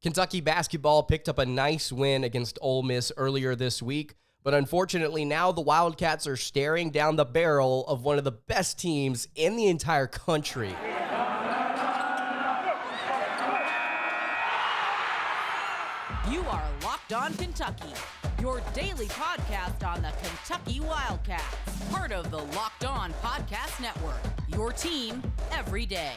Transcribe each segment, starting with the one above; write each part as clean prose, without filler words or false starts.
Kentucky basketball picked up a nice win against Ole Miss earlier this week, but unfortunately now the Wildcats are staring down the barrel of one of the best teams in the entire country. You are Locked On Kentucky, your daily podcast on the Kentucky Wildcats, part of the Locked On Podcast Network, your team every day.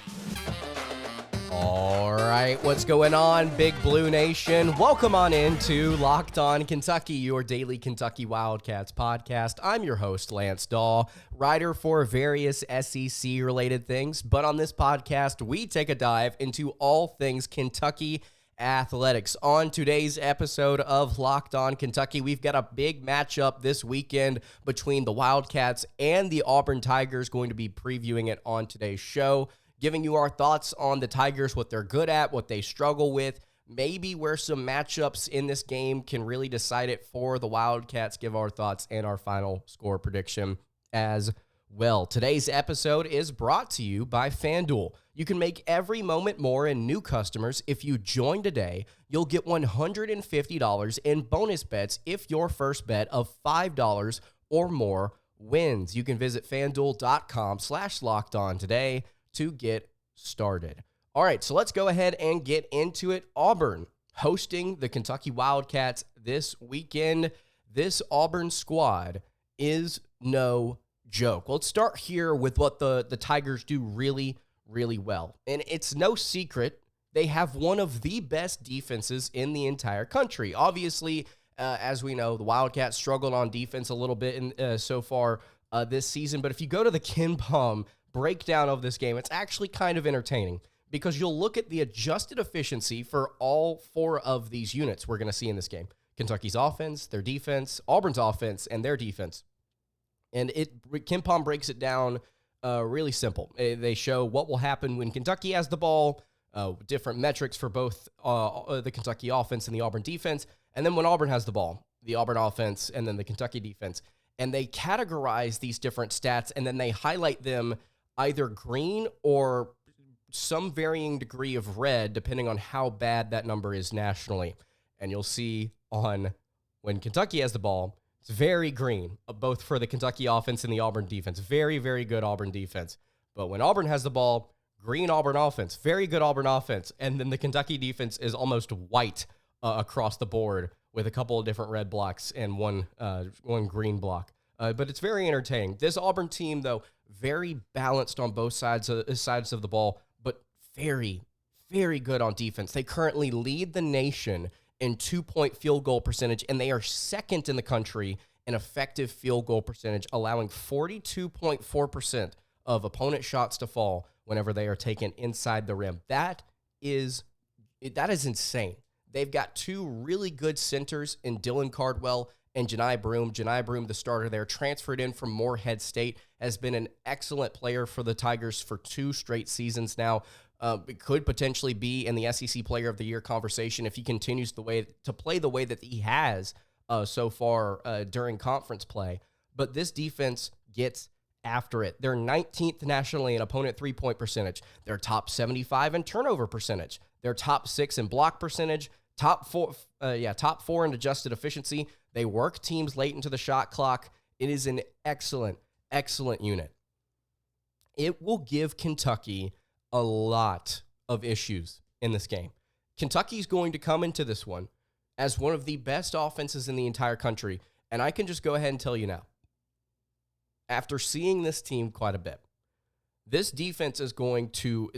All right, what's going on, Big Blue Nation? Welcome on into Locked On Kentucky, your daily Kentucky Wildcats podcast. I'm your host, Lance Dawe, writer for various SEC-related things, but on this podcast, we take a dive into all things Kentucky athletics. On today's episode of Locked On Kentucky, we've got a big matchup this weekend between the Wildcats and the Auburn Tigers. Going to be previewing it on today's show, giving you our thoughts on the Tigers, what they're good at, what they struggle with, maybe where some matchups in this game can really decide it for the Wildcats, give our thoughts and our final score prediction as well. Today's episode is brought to you by FanDuel. You can make every moment more, and new customers, if you join today, you'll get $150 in bonus bets if your first bet of $5 or more wins. You can visit FanDuel.com/lockedon today to get started. All right, so let's go ahead and get into it. Auburn hosting the Kentucky Wildcats this weekend. This Auburn squad is no joke. Let's start here with what the Tigers do really well. And it's no secret, they have one of the best defenses in the entire country. Obviously, as we know, the Wildcats struggled on defense a little bit so far this season. But if you go to the KenPom breakdown of this game, it's actually kind of entertaining because you'll look at the adjusted efficiency for all four of these units we're going to see in this game. Kentucky's offense, their defense, Auburn's offense, and their defense. And KenPom breaks it down really simple. They show what will happen when Kentucky has the ball, different metrics for both the Kentucky offense and the Auburn defense, and then when Auburn has the ball, the Auburn offense, and then the Kentucky defense. And they categorize these different stats, and then they highlight them either green or some varying degree of red, depending on how bad that number is nationally. And you'll see on when Kentucky has the ball, it's very green, both for the Kentucky offense and the Auburn defense. Very, very good Auburn defense. But when Auburn has the ball, green Auburn offense, very good Auburn offense. And then the Kentucky defense is almost white across the board with a couple of different red blocks and one green block. But it's very entertaining. This Auburn team, though, very balanced on both sides of the ball, but very, very good on defense. They currently lead the nation in two-point field goal percentage, and they are second in the country in effective field goal percentage, allowing 42.4% of opponent shots to fall whenever they are taken inside the rim. That is insane. They've got two really good centers in Dylan Cardwell and Johni Broome. Johni Broome, the starter there, transferred in from Morehead State, has been an excellent player for the Tigers for 2 straight seasons now. It could potentially be in the SEC Player of the Year conversation if he continues to play the way that he has so far during conference play. But this defense gets after it. They're 19th nationally in opponent three-point percentage. They're top 75 in turnover percentage. They're top 6 in block percentage. Top 4 in adjusted efficiency. They work teams late into the shot clock. It is an excellent unit. It will give Kentucky a lot of issues in this game. Kentucky's going to come into this one as one of the best offenses in the entire country, and I can just go ahead and tell you now, after seeing this team quite a bit, this defense is going to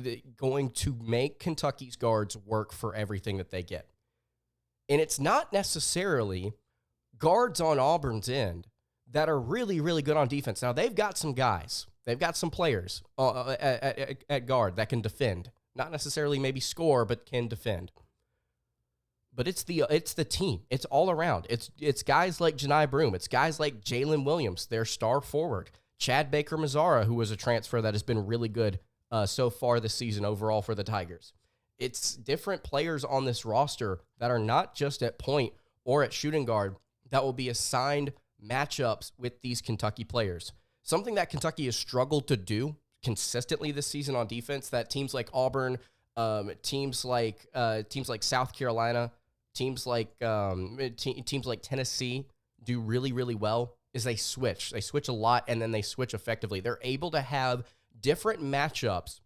make Kentucky's guards work for everything that they get. And it's not necessarily guards on Auburn's end that are really, really good on defense. Now, they've got some guys. They've got some players at guard that can defend. Not necessarily maybe score, but can defend. But it's the team. It's all around. It's guys like Johni Broome. It's guys like Jaylin Williams, their star forward. Chad Baker-Mazara, who was a transfer that has been really good so far this season overall for the Tigers. It's different players on this roster that are not just at point or at shooting guard that will be assigned matchups with these Kentucky players. Something that Kentucky has struggled to do consistently this season on defense that teams like Auburn Teams like South Carolina, teams like Tennessee do really, really well is they switch. They switch a lot, and then they switch effectively. They're able to have different matchups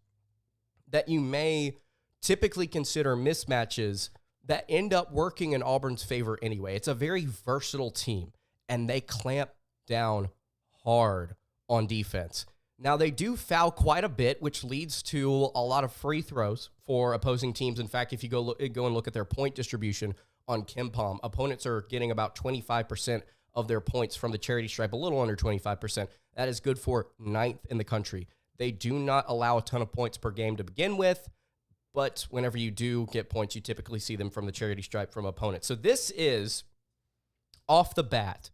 that you may typically consider mismatches that end up working in Auburn's favor anyway. It's a very versatile team, and they clamp down hard on defense. Now, they do foul quite a bit, which leads to a lot of free throws for opposing teams. In fact, if you go and look at their point distribution on KenPom, opponents are getting about 25% of their points from the charity stripe, a little under 25%. That is good for 9th in the country. They do not allow a ton of points per game to begin with, but whenever you do get points, you typically see them from the charity stripe from opponents. So this is, off the bat,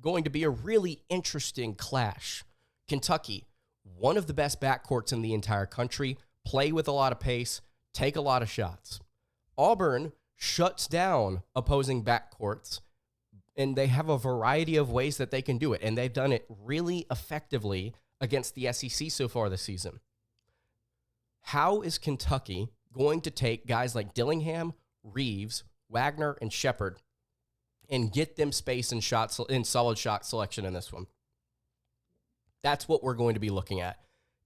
going to be a really interesting clash. Kentucky, one of the best backcourts in the entire country, play with a lot of pace, take a lot of shots. Auburn shuts down opposing backcourts, and they have a variety of ways that they can do it, and they've done it really effectively against the SEC so far this season. How is Kentucky going to take guys like Dillingham, Reeves, Wagner, and Sheppard and get them space and shots in solid shot selection in this one? That's what we're going to be looking at.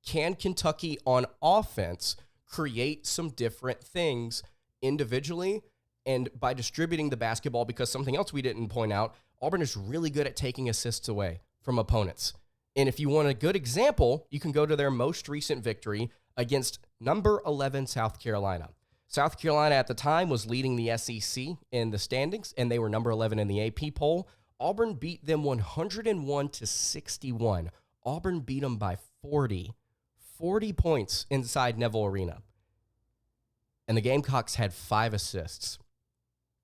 Can Kentucky on offense create some different things individually and by distributing the basketball? Because something else we didn't point out, Auburn is really good at taking assists away from opponents. And if you want a good example, you can go to their most recent victory against number 11 South Carolina. South Carolina at the time was leading the SEC in the standings, and they were number 11 in the AP poll. Auburn beat them 101-61. Auburn beat them by 40 points inside Neville Arena. And the Gamecocks had 5 assists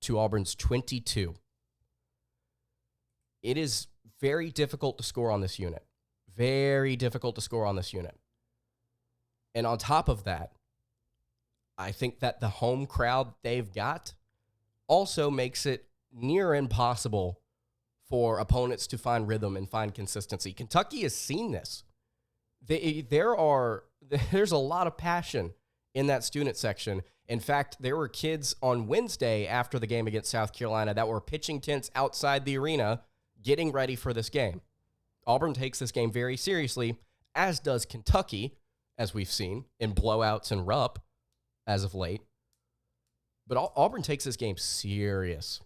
to Auburn's 22. It is very difficult to score on this unit. Very difficult to score on this unit. And on top of that, I think that the home crowd they've got also makes it near impossible for opponents to find rhythm and find consistency. Kentucky has seen this. There's a lot of passion in that student section. In fact, there were kids on Wednesday after the game against South Carolina that were pitching tents outside the arena getting ready for this game. Auburn takes this game very seriously, as does Kentucky, as we've seen in blowouts and Rupp as of late. But Auburn takes this game serious.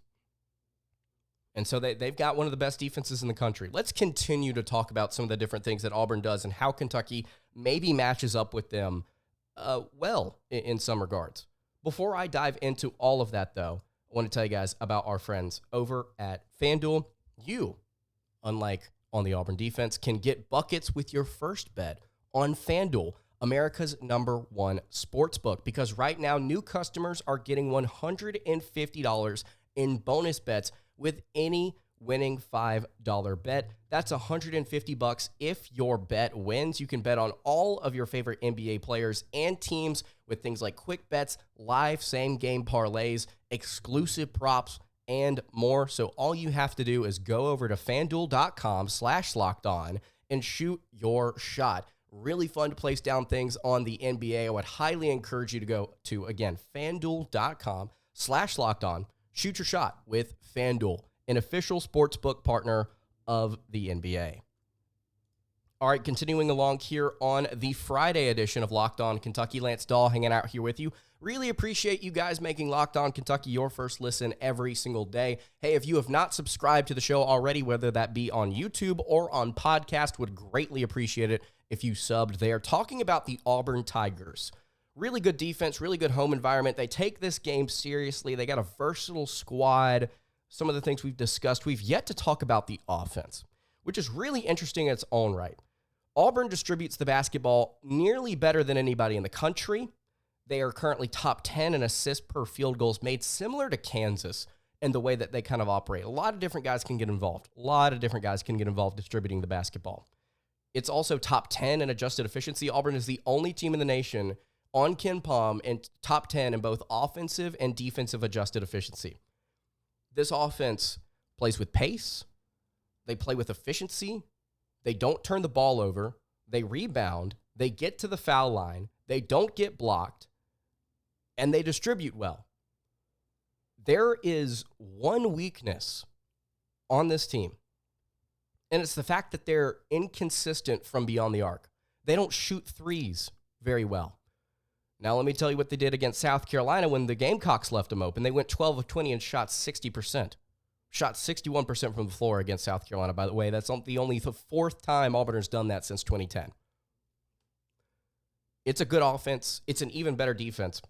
And so they've got one of the best defenses in the country. Let's continue to talk about some of the different things that Auburn does and how Kentucky maybe matches up with them well in some regards. Before I dive into all of that, though, I want to tell you guys about our friends over at FanDuel. You, unlike on the Auburn defense, can get buckets with your first bet on FanDuel, America's #1 sportsbook, because right now new customers are getting $150 in bonus bets with any winning $5 bet. That's $150 if your bet wins. You can bet on all of your favorite NBA players and teams with things like quick bets, live same-game parlays, exclusive props, and more. So all you have to do is go over to FanDuel.com/lockedon and shoot your shot. Really fun to place down things on the NBA. I would highly encourage you to go to, again, FanDuel.com/lockedon. Shoot your shot with FanDuel, an official sportsbook partner of the NBA. All right, continuing along here on the Friday edition of Locked On Kentucky, Lance Dawe hanging out here with you. Really appreciate you guys making Locked On Kentucky your first listen every single day. Hey, if you have not subscribed to the show already, whether that be on YouTube or on podcast, would greatly appreciate it if you subbed there. Talking about the Auburn Tigers. Really good defense, really good home environment. They take this game seriously. They got a versatile squad. Some of the things we've discussed. We've yet to talk about the offense, which is really interesting in its own right. Auburn distributes the basketball nearly better than anybody in the country. They are currently top 10 in assists per field goals made, similar to Kansas in the way that they kind of operate. A lot of different guys can get involved. Distributing the basketball. It's also top 10 in adjusted efficiency. Auburn is the only team in the nation on KenPom and top 10 in both offensive and defensive adjusted efficiency. This offense plays with pace. They play with efficiency. They don't turn the ball over. They rebound. They get to the foul line. They don't get blocked. and they distribute well. There is one weakness on this team, and it's the fact that they're inconsistent from beyond the arc. They don't shoot threes very well. Now, let me tell you what they did against South Carolina when the Gamecocks left them open. They went 12 of 20 and shot 60%. Shot 61% from the floor against South Carolina, by the way. That's the fourth time Auburn has done that since 2010. It's a good offense. It's an even better defense.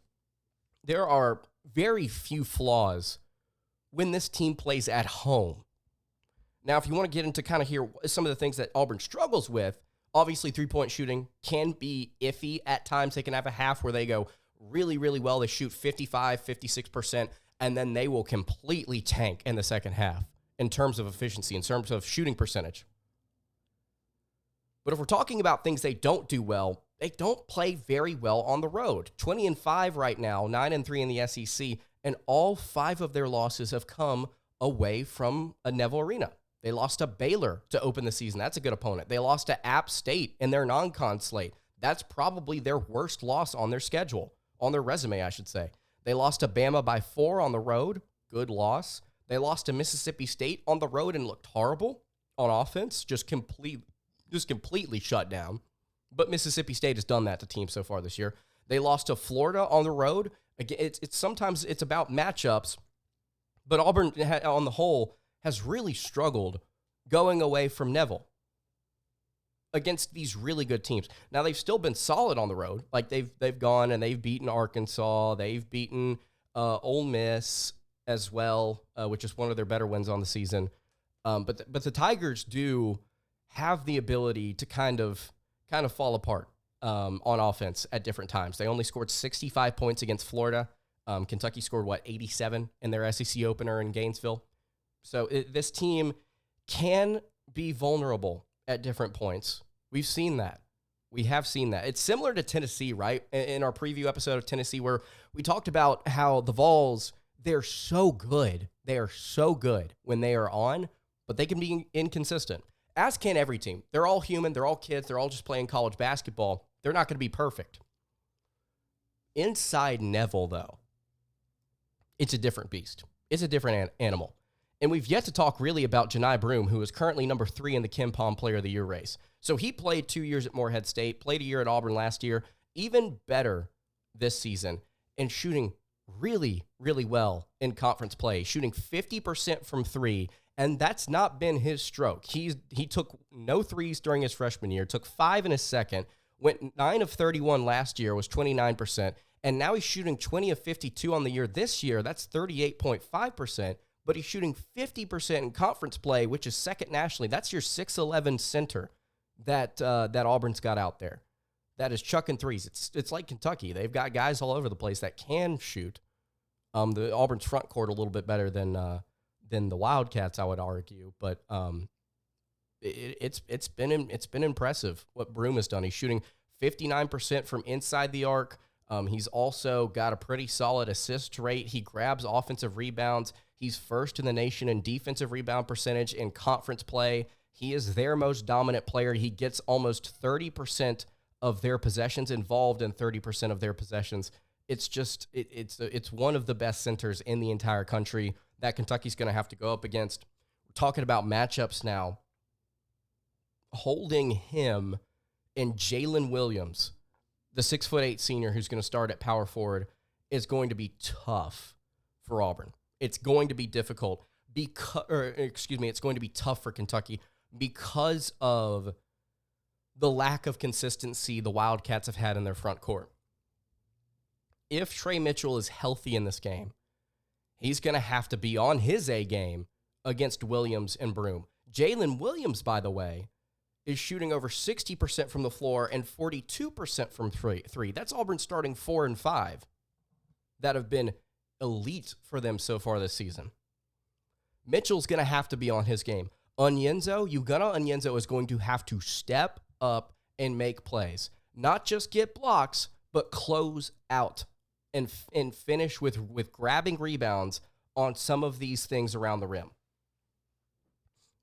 There are very few flaws when this team plays at home. Now, if you want to get into kind of here some of the things that Auburn struggles with, obviously three-point shooting can be iffy at times. They can have a half where they go really, really well. They shoot 55, 56%, and then they will completely tank in the second half in terms of efficiency, in terms of shooting percentage. But if we're talking about things they don't do well, they don't play very well on the road. 20-5 right now, 9-3 in the SEC, and all 5 of their losses have come away from a Neville Arena. They lost to Baylor to open the season. That's a good opponent. They lost to App State in their non-con slate. That's probably their worst loss on their schedule, on their resume, I should say. They lost to Bama by 4 on the road. Good loss. They lost to Mississippi State on the road and looked horrible on offense, just completely shut down. But Mississippi State has done that to teams so far this year. They lost to Florida on the road. Again, it's sometimes it's about matchups, but Auburn on the whole has really struggled going away from Neville against these really good teams. Now, they've still been solid on the road. Like, they've gone and they've beaten Arkansas. They've beaten Ole Miss as well, which is one of their better wins on the season. But the Tigers do have the ability to kind of fall apart on offense at different times. They only scored 65 points against Florida. Kentucky scored, 87 in their SEC opener in Gainesville. So this team can be vulnerable at different points. We've seen that. We have seen that. It's similar to Tennessee, right? In our preview episode of Tennessee, where we talked about how the Vols, they're so good. They are so good when they are on, but they can be inconsistent, as can every team. They're all human. They're all kids. They're all just playing college basketball. They're not going to be perfect. Inside Neville, though, it's a different beast. It's a different animal. And we've yet to talk really about Johni Broome, who is currently number 3 in the Ken Pom Player of the Year race. So he played 2 years at Morehead State, played a year at Auburn last year, even better this season, and shooting really, really well in conference play, shooting 50% from 3, and that's not been his stroke. He took no threes during his freshman year, took 5 in his second, went 9 of 31 last year, was 29%, and now he's shooting 20 of 52 on the year this year. That's 38.5%. But he's shooting 50% in conference play, which is second nationally. That's your 6'11" center that Auburn's got out there. That is chucking threes. It's like Kentucky. They've got guys all over the place that can shoot. The Auburn's front court a little bit better than the Wildcats, I would argue. But it's been impressive what Broome has done. He's shooting 59% from inside the arc. He's also got a pretty solid assist rate. He grabs offensive rebounds. He's first in the nation in defensive rebound percentage in conference play. He is their most dominant player. He gets almost 30% of their possessions, involved in 30% of their possessions. It's just, it's one of the best centers in the entire country that Kentucky's going to have to go up against. We're talking about matchups now. Holding him and Jaylin Williams, the 6'8" senior who's going to start at power forward, is going to be tough for Auburn. It's going to be difficult it's going to be tough for Kentucky because of the lack of consistency the Wildcats have had in their front court. If Trey Mitchell is healthy in this game, he's going to have to be on his A game against Williams and Broome. Jaylin Williams, by the way, is shooting over 60% from the floor and 42% from three. That's Auburn starting 4 and 5 that have been elite for them so far this season. Mitchell's going to have to be on his game. Onyenso is going to have to step up and make plays. Not just get blocks, but close out and finish with grabbing rebounds on some of these things around the rim.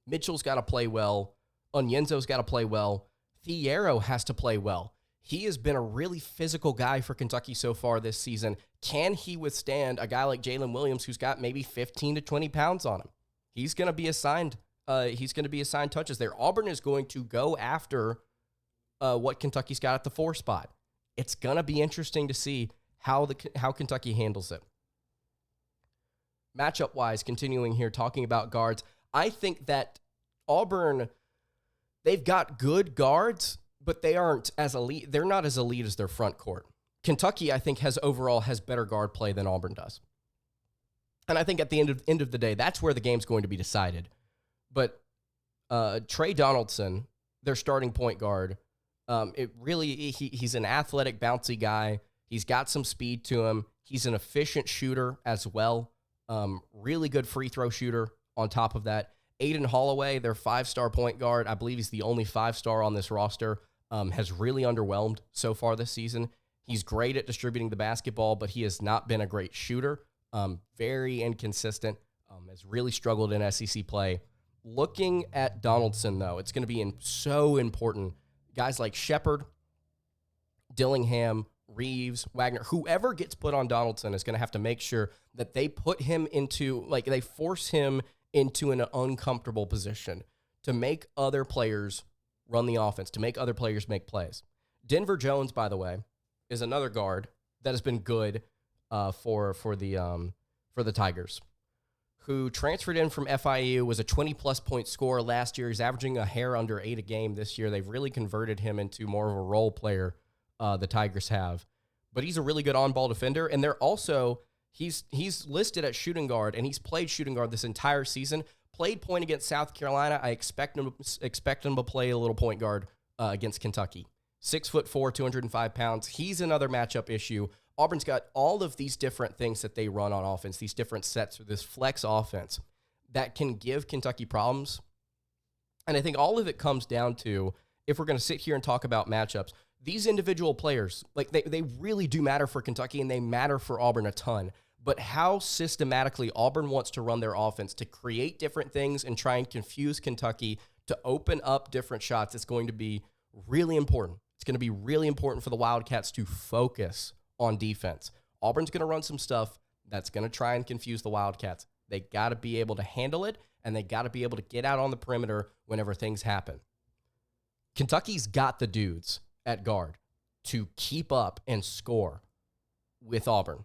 Mitchell's got to play well. Onyenso's got to play well. Fierro has to play well. He has been a really physical guy for Kentucky so far this season. Can he withstand a guy like Jaylin Williams, who's got maybe 15 to 20 pounds on him? He's going to be assigned. He's going to be assigned touches there. Auburn is going to go after what Kentucky's got at the 4 spot. It's going to be interesting to see how Kentucky handles it. Matchup-wise, continuing here, talking about guards, I think that Auburn, they've got good guards, but they aren't as elite. They're not as elite as their front court. Kentucky, I think, has better guard play than Auburn does. And I think at the end of the day, that's where the game's going to be decided. But Trey Donaldson, their starting point guard, he's an athletic, bouncy guy. He's got some speed to him. He's an efficient shooter as well. Really good free throw shooter on top of that. Aiden Holloway, their 5-star point guard, I believe he's the only 5-star on this roster, has really underwhelmed so far this season. He's great at distributing the basketball, but he has not been a great shooter. Very inconsistent. Has really struggled in SEC play. Looking at Donaldson, though, it's going to be so important. Guys like Sheppard, Dillingham, Reeves, Wagner, whoever gets put on Donaldson is going to have to make sure that they put him into, they force him into an uncomfortable position to make other players run the offense, to make other players make plays. Denver Jones, by the way, is another guard that has been good for the Tigers, who transferred in from FIU, was a 20-plus point scorer last year. He's averaging a hair under 8 a game this year. They've really converted him into more of a role player, the Tigers have. But he's a really good on-ball defender, and they're also he's listed at shooting guard, and he's played shooting guard this entire season. Played point against South Carolina. I expect him to play a little point guard against Kentucky. 6'4", 205 pounds. He's another matchup issue. Auburn's got all of these different things that they run on offense, these different sets or this flex offense that can give Kentucky problems. And I think all of it comes down to, if we're going to sit here and talk about matchups, these individual players, they really do matter for Kentucky, and they matter for Auburn a ton. But how systematically Auburn wants to run their offense to create different things and try and confuse Kentucky to open up different shots is going to be really important. It's going to be really important for the Wildcats to focus on defense. Auburn's going to run some stuff that's going to try and confuse the Wildcats. They got to be able to handle it, and they got to be able to get out on the perimeter whenever things happen. Kentucky's got the dudes at guard to keep up and score with Auburn.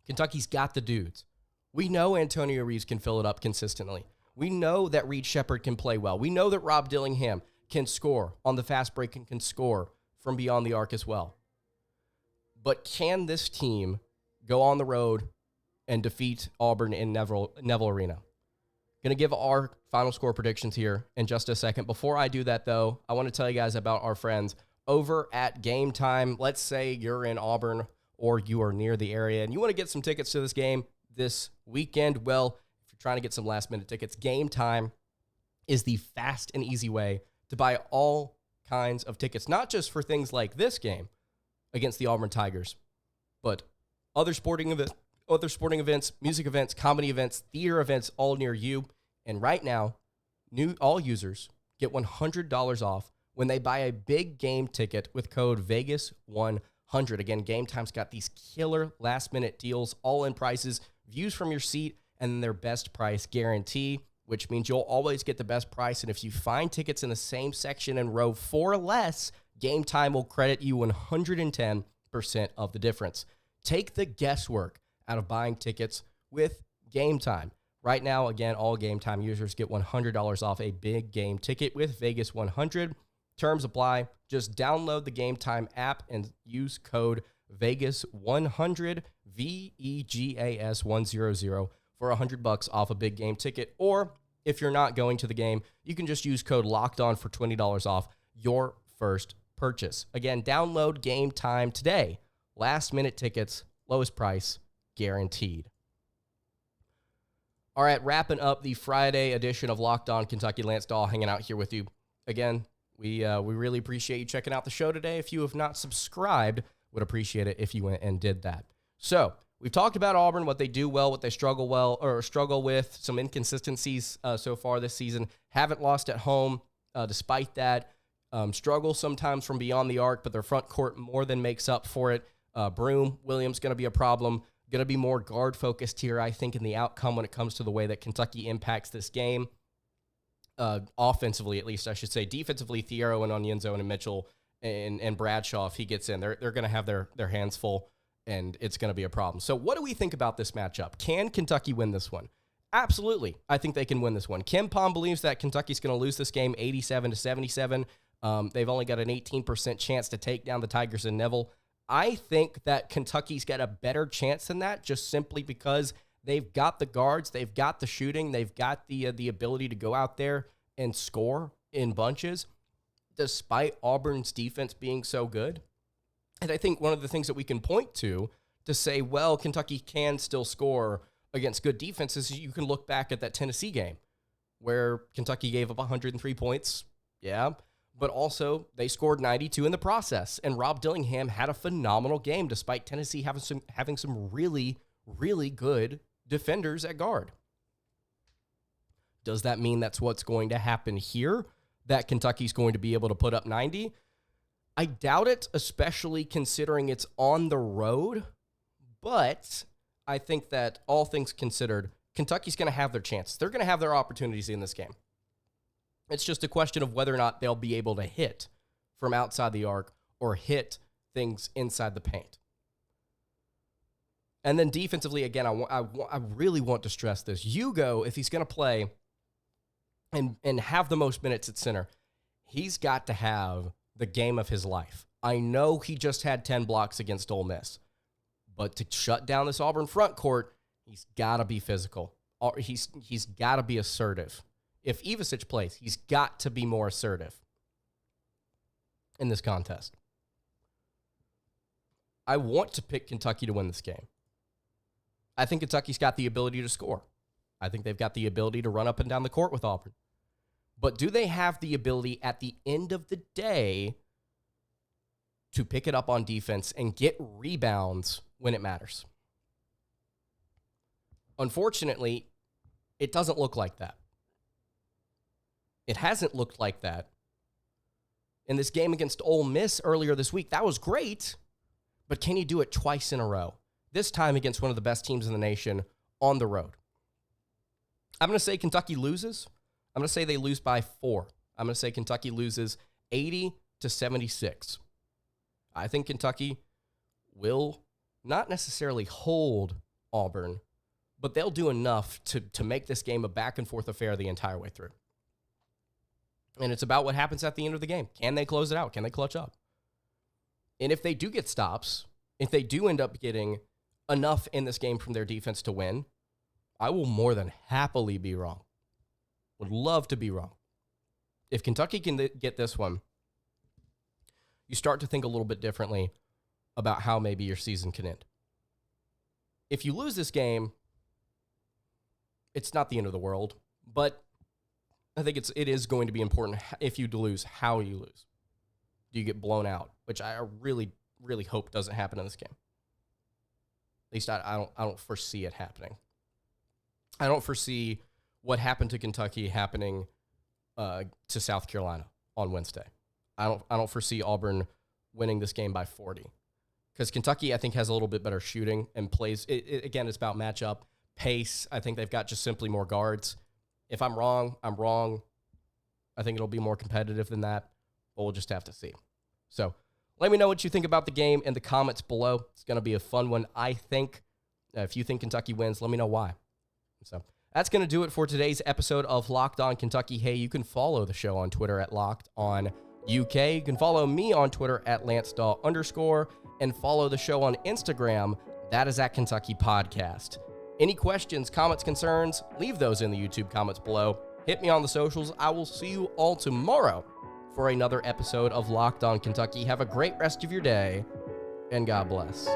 Kentucky's got the dudes. We know Antonio Reeves can fill it up consistently. We know that Reed Sheppard can play well. We know that Rob Dillingham can score on the fast break and can score from beyond the arc as well. But can this team go on the road and defeat Auburn in Neville Arena? Going to give our final score predictions here in just a second. Before I do that, though, I want to tell you guys about our friends over at Game Time. Let's say you're in Auburn or you are near the area and you want to get some tickets to this game this weekend. Well, if you're trying to get some last-minute tickets, Game Time is the fast and easy way to buy all kinds of tickets, not just for things like this game against the Auburn Tigers, but other sporting events, music events, comedy events, theater events, all near you. And right now, all users get $100 off when they buy a big game ticket with code Vegas100. Again, Game Time's got these killer last-minute deals, all-in prices, views from your seat, and their best price guarantee, which means you'll always get the best price. And if you find tickets in the same section and row for less, Game Time will credit you 110% of the difference. Take the guesswork out of buying tickets with Game Time. Right now, again, all Game Time users get $100 off a big game ticket with Vegas 100. Terms apply. Just download the Game Time app and use code Vegas 100, VEGAS 100 for $100 off a big game ticket. Or if you're not going to the game, you can just use code Locked On for $20 off your first purchase. Again, download Game Time today. Last minute tickets, lowest price, guaranteed. All right, wrapping up the Friday edition of Locked On Kentucky. Lance Dawe hanging out here with you. Again, we really appreciate you checking out the show today. If you have not subscribed, would appreciate it if you went and did that. So we've talked about Auburn, what they do well, what they struggle with, some inconsistencies so far this season. Haven't lost at home despite that. struggle sometimes from beyond the arc, but their front court more than makes up for it. Broome, Williams going to be a problem. Going to be more guard-focused here, I think, in the outcome when it comes to the way that Kentucky impacts this game. Offensively, at least, I should say. Defensively, Thiero and Onyenso and Mitchell and Bradshaw, if he gets in, they're going to have their hands full, and it's going to be a problem. So what do we think about this matchup? Can Kentucky win this one? Absolutely. I think they can win this one. Ken Pom believes that Kentucky's going to lose this game 87-77. They've only got an 18% chance to take down the Tigers and Neville. I think that Kentucky's got a better chance than that just simply because they've got the guards, they've got the shooting, they've got the ability to go out there and score in bunches despite Auburn's defense being so good. And I think one of the things that we can point to say, well, Kentucky can still score against good defenses, you can look back at that Tennessee game where Kentucky gave up 103 points. Yeah. But also, they scored 92 in the process, and Rob Dillingham had a phenomenal game despite Tennessee having some really, really good defenders at guard. Does that mean that's what's going to happen here, that Kentucky's going to be able to put up 90? I doubt it, especially considering it's on the road, but I think that all things considered, Kentucky's going to have their chance. They're going to have their opportunities in this game. It's just a question of whether or not they'll be able to hit from outside the arc or hit things inside the paint. And then defensively, again, I really want to stress this. Hugo, if he's going to play and have the most minutes at center, he's got to have the game of his life. I know he just had 10 blocks against Ole Miss, but to shut down this Auburn front court, he's got to be physical. He's got to be assertive. If Ivisic plays, he's got to be more assertive in this contest. I want to pick Kentucky to win this game. I think Kentucky's got the ability to score. I think they've got the ability to run up and down the court with Auburn. But do they have the ability at the end of the day to pick it up on defense and get rebounds when it matters? Unfortunately, it doesn't look like that. It hasn't looked like that. In this game against Ole Miss earlier this week, that was great, but can you do it twice in a row? This time against one of the best teams in the nation on the road. I'm going to say Kentucky loses. I'm going to say they lose by 4. I'm going to say Kentucky loses 80-76. I think Kentucky will not necessarily hold Auburn, but they'll do enough to make this game a back-and-forth affair the entire way through. And it's about what happens at the end of the game. Can they close it out? Can they clutch up? And if they do get stops, if they do end up getting enough in this game from their defense to win, I will more than happily be wrong. Would love to be wrong. If Kentucky can get this one, you start to think a little bit differently about how maybe your season can end. If you lose this game, it's not the end of the world, but I think it is going to be important if you lose, how you lose. Do you get blown out? Which I really, really hope doesn't happen in this game. At least I don't foresee it happening. I don't foresee what happened to Kentucky happening to South Carolina on Wednesday. I don't foresee Auburn winning this game by 40. Because Kentucky, I think, has a little bit better shooting and plays. Again, it's about matchup, pace. I think they've got just simply more guards. If I'm wrong, I'm wrong. I think it'll be more competitive than that, but we'll just have to see. So let me know what you think about the game in the comments below. It's going to be a fun one, I think. If you think Kentucky wins, let me know why. So that's going to do it for today's episode of Locked On Kentucky. Hey, you can follow the show on Twitter at Locked On UK. You can follow me on Twitter at @LanceDawe_ and follow the show on Instagram. That is at Kentucky Podcast. Any questions, comments, concerns, leave those in the YouTube comments below. Hit me on the socials. I will see you all tomorrow for another episode of Locked On Kentucky. Have a great rest of your day, and God bless.